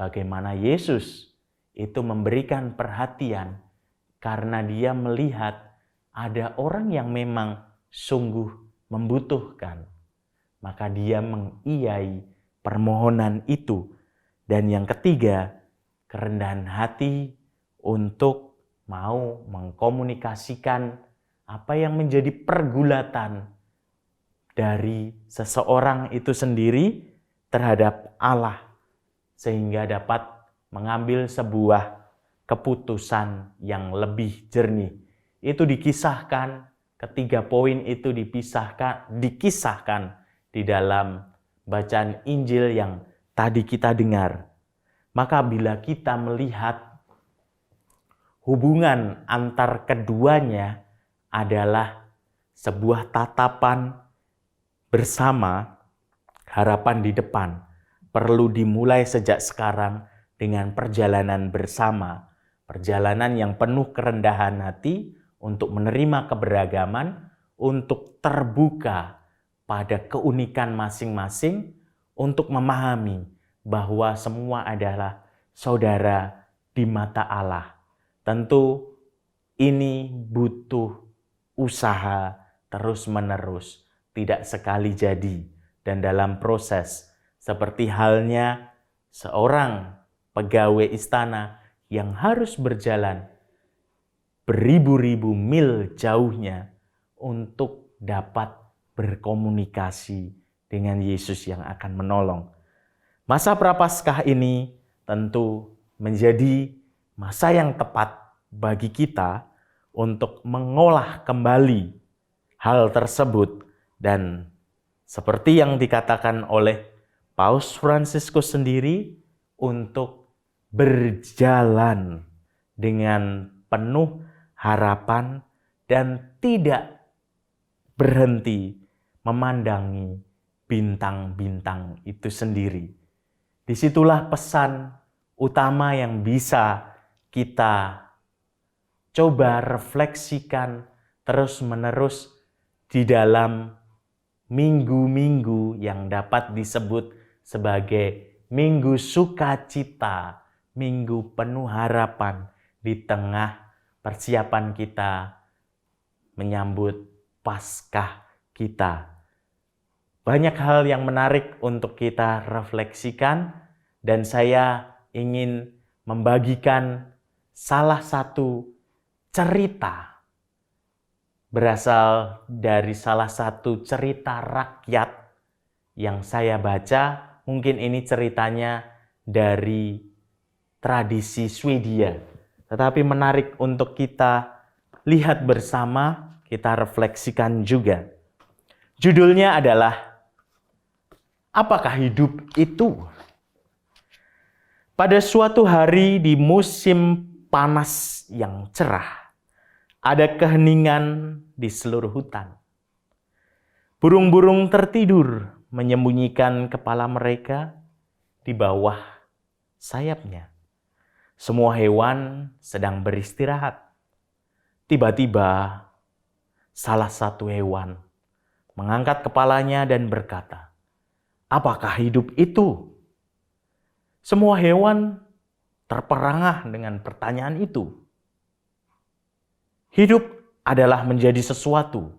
bagaimana Yesus itu memberikan perhatian karena dia melihat ada orang yang memang sungguh membutuhkan. Maka dia mengiyai permohonan itu. Dan yang ketiga, kerendahan hati untuk mau mengkomunikasikan apa yang menjadi pergulatan dari seseorang itu sendiri terhadap Allah, sehingga dapat mengambil sebuah keputusan yang lebih jernih. Itu dikisahkan, ketiga poin itu dikisahkan di dalam bacaan Injil yang tadi kita dengar. Maka bila kita melihat hubungan antar keduanya adalah sebuah tatapan bersama, harapan di depan perlu dimulai sejak sekarang dengan perjalanan bersama, perjalanan yang penuh kerendahan hati untuk menerima keberagaman, untuk terbuka pada keunikan masing-masing, untuk memahami bahwa semua adalah saudara di mata Allah. Tentu ini butuh usaha terus-menerus, tidak sekali jadi, dan dalam proses seperti halnya seorang pegawai istana yang harus berjalan beribu-ribu mil jauhnya untuk dapat berkomunikasi dengan Yesus yang akan menolong. Masa Prapaskah ini tentu menjadi masa yang tepat bagi kita untuk mengolah kembali hal tersebut, dan seperti yang dikatakan oleh Paus Fransiskus sendiri, untuk berjalan dengan penuh harapan dan tidak berhenti memandangi bintang-bintang itu sendiri. Disitulah pesan utama yang bisa kita coba refleksikan terus-menerus di dalam minggu-minggu yang dapat disebut sebagai minggu sukacita, minggu penuh harapan di tengah persiapan kita menyambut Paskah kita. Banyak hal yang menarik untuk kita refleksikan, dan saya ingin membagikan salah satu cerita berasal dari salah satu cerita rakyat yang saya baca. Mungkin ini ceritanya dari tradisi Swedia, tetapi menarik untuk kita lihat bersama, kita refleksikan juga. Judulnya adalah, apakah hidup itu? Pada suatu hari di musim panas yang cerah, ada keheningan di seluruh hutan. Burung-burung tertidur menyembunyikan kepala mereka di bawah sayapnya. Semua hewan sedang beristirahat. Tiba-tiba, salah satu hewan mengangkat kepalanya dan berkata, "Apakah hidup itu?" Semua hewan terperangah dengan pertanyaan itu. Hidup adalah menjadi sesuatu.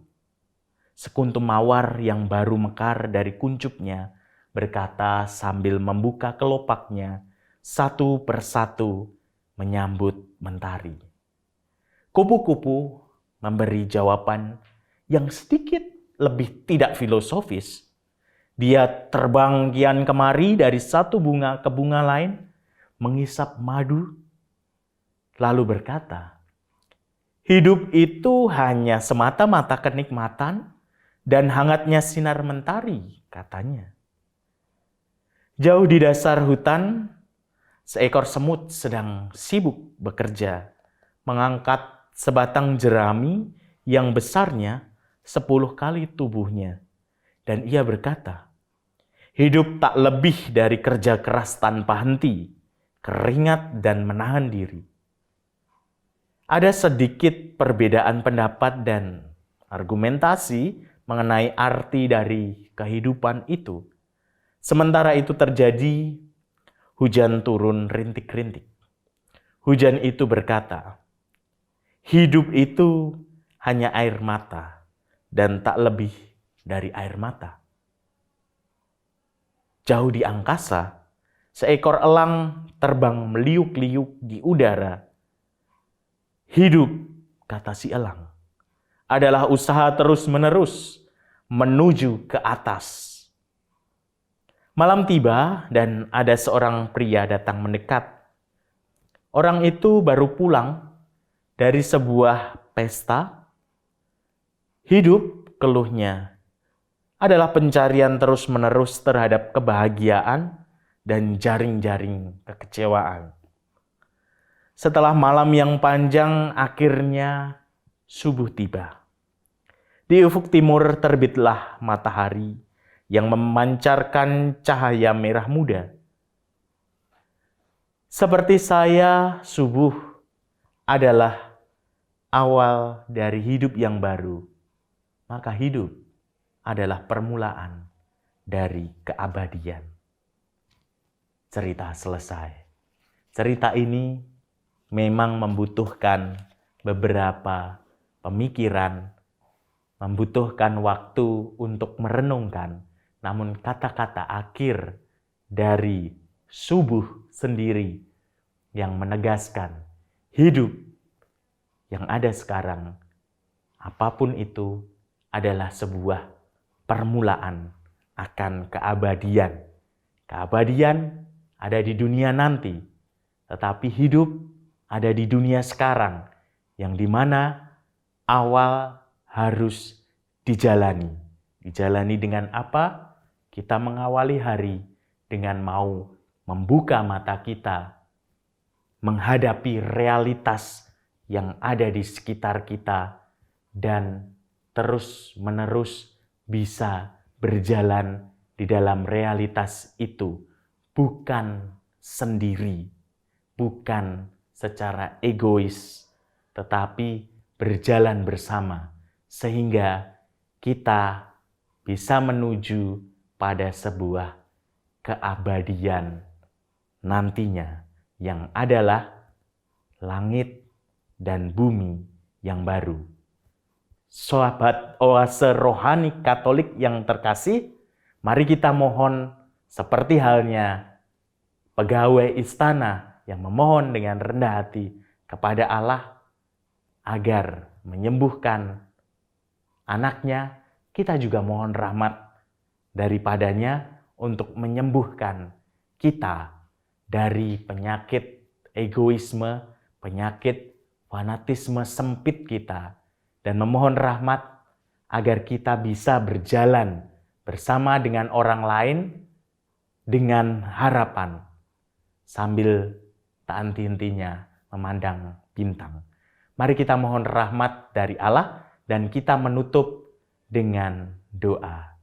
Sekuntum mawar yang baru mekar dari kuncupnya berkata sambil membuka kelopaknya satu persatu menyambut mentari. Kupu-kupu memberi jawaban yang sedikit lebih tidak filosofis. Dia terbang kian kemari dari satu bunga ke bunga lain, menghisap madu, lalu berkata, "Hidup itu hanya semata-mata kenikmatan dan hangatnya sinar mentari," katanya. Jauh di dasar hutan, seekor semut sedang sibuk bekerja, mengangkat sebatang jerami yang besarnya 10 kali tubuhnya. Dan ia berkata, "Hidup tak lebih dari kerja keras tanpa henti, keringat dan menahan diri." Ada sedikit perbedaan pendapat dan argumentasi mengenai arti dari kehidupan itu. Sementara itu terjadi, hujan turun rintik-rintik. Hujan itu berkata, "Hidup itu hanya air mata dan tak lebih dari air mata." Jauh di angkasa, seekor elang terbang meliuk-liuk di udara. "Hidup," kata si elang, "adalah usaha terus-menerus menuju ke atas." Malam tiba dan ada seorang pria datang mendekat. Orang itu baru pulang dari sebuah pesta. "Hidup," keluhnya, "adalah pencarian terus-menerus terhadap kebahagiaan dan jaring-jaring kekecewaan." Setelah malam yang panjang, akhirnya subuh tiba. Di ufuk timur terbitlah matahari yang memancarkan cahaya merah muda. Seperti saya, subuh adalah awal dari hidup yang baru. Maka hidup adalah permulaan dari keabadian. Cerita selesai. Cerita ini memang membutuhkan beberapa pemikiran, membutuhkan waktu untuk merenungkan. Namun kata-kata akhir dari subuh sendiri yang menegaskan hidup yang ada sekarang, apapun itu, adalah sebuah permulaan akan keabadian. Keabadian ada di dunia nanti, tetapi hidup ada di dunia sekarang, yang dimana awal harus dijalani. Dijalani dengan apa? Kita mengawali hari dengan mau membuka mata kita, menghadapi realitas yang ada di sekitar kita, dan terus-menerus bisa berjalan di dalam realitas itu, bukan sendiri, bukan secara egois, tetapi berjalan bersama, sehingga kita bisa menuju pada sebuah keabadian nantinya, yang adalah langit dan bumi yang baru. Sahabat Oase Rohani Katolik yang terkasih, mari kita mohon seperti halnya pegawai istana yang memohon dengan rendah hati kepada Allah agar menyembuhkan anaknya. Kita juga mohon rahmat daripadanya untuk menyembuhkan kita dari penyakit egoisme, penyakit fanatisme sempit kita dan memohon rahmat agar kita bisa berjalan bersama dengan orang lain dengan harapan sambil tak henti-hentinya memandang bintang. Mari kita mohon rahmat dari Allah dan kita menutup dengan doa.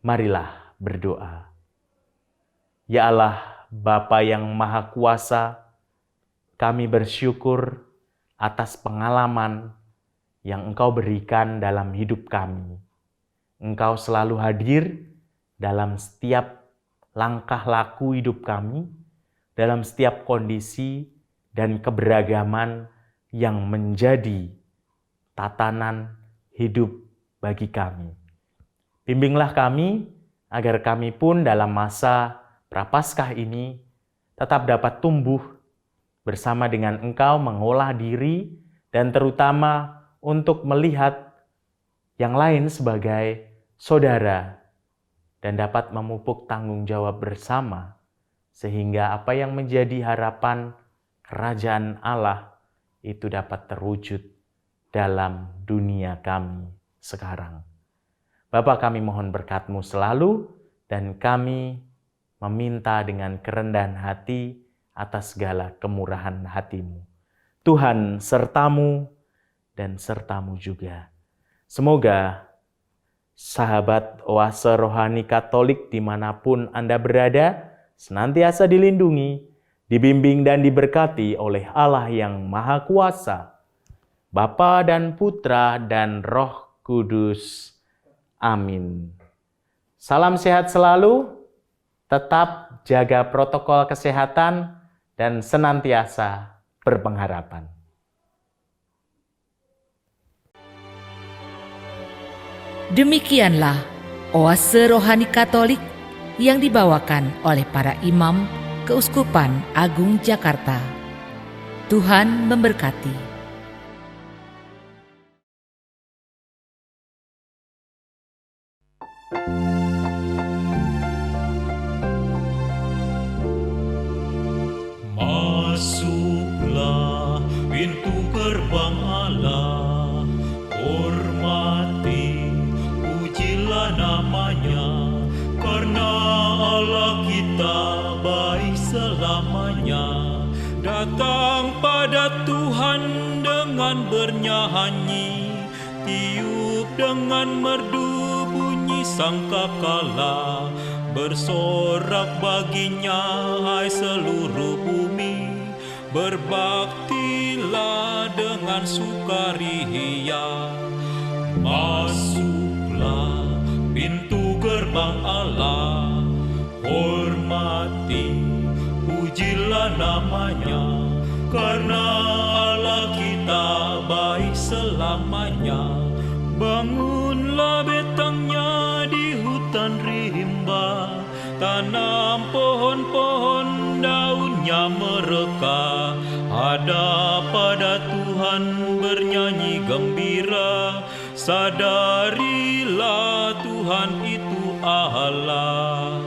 Marilah berdoa. Ya Allah, Bapa yang Maha Kuasa, kami bersyukur atas pengalaman yang Engkau berikan dalam hidup kami. Engkau selalu hadir dalam setiap langkah laku hidup kami, dalam setiap kondisi dan keberagaman yang menjadi tatanan hidup bagi kami. Bimbinglah kami agar kami pun dalam masa Prapaskah ini tetap dapat tumbuh bersama dengan Engkau mengolah diri dan terutama untuk melihat yang lain sebagai saudara dan dapat memupuk tanggung jawab bersama sehingga apa yang menjadi harapan kerajaan Allah itu dapat terwujud dalam dunia kami sekarang. Bapa, kami mohon berkat-Mu selalu dan kami meminta dengan kerendahan hati atas segala kemurahan hati-Mu. Tuhan serta-Mu dan serta-Mu juga. Semoga sahabat Oase Rohani Katolik dimanapun Anda berada, senantiasa dilindungi, dibimbing dan diberkati oleh Allah yang Maha Kuasa, Bapa dan Putra dan Roh Kudus. Amin. Salam sehat selalu, tetap jaga protokol kesehatan, dan senantiasa berpengharapan. Demikianlah Oase Rohani Katolik yang dibawakan oleh para imam Keuskupan Agung Jakarta. Tuhan memberkati. Masuklah pintu gerbang Allah, hormati, pujilah namanya, karena Allah kita baik selamanya. Datang pada Tuhan dengan bernyanyi, tiup dengan merdu bunyi sangkakala, bersorak baginya hai seluruh bumi, berbaktilah dengan sukaria. Masuklah pintu gerbang Allah, hormati, pujilah namanya, karena Allah kita baik selamanya. Bangunlah betangnya di hutan rimba, tanam pohon-pohon daunnya mereka, hadap pada Tuhan bernyanyi gembira, sadarilah Tuhan itu Allah.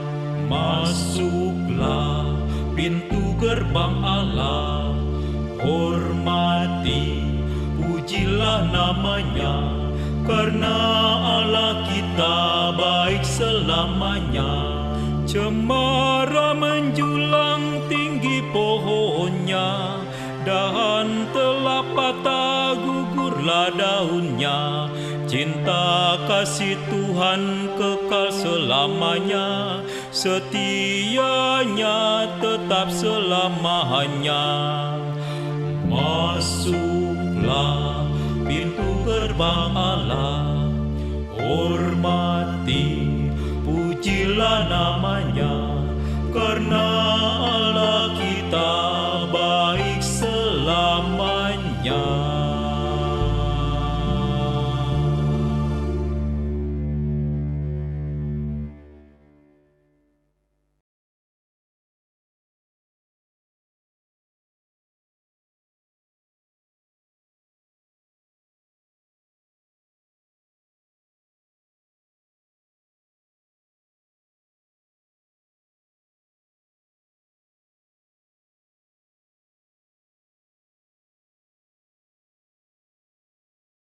Masuklah pintu gerbang Allah, hormati, pujilah namanya, karena Allah kita baik selamanya. Cemara menjulang tinggi pohonnya, dahan telah patah gugurlah daunnya. Cinta kasih Tuhan kekal selamanya, setianya tetap selamanya. Masuklah pintu gerbang Allah, hormati, pujilah namanya,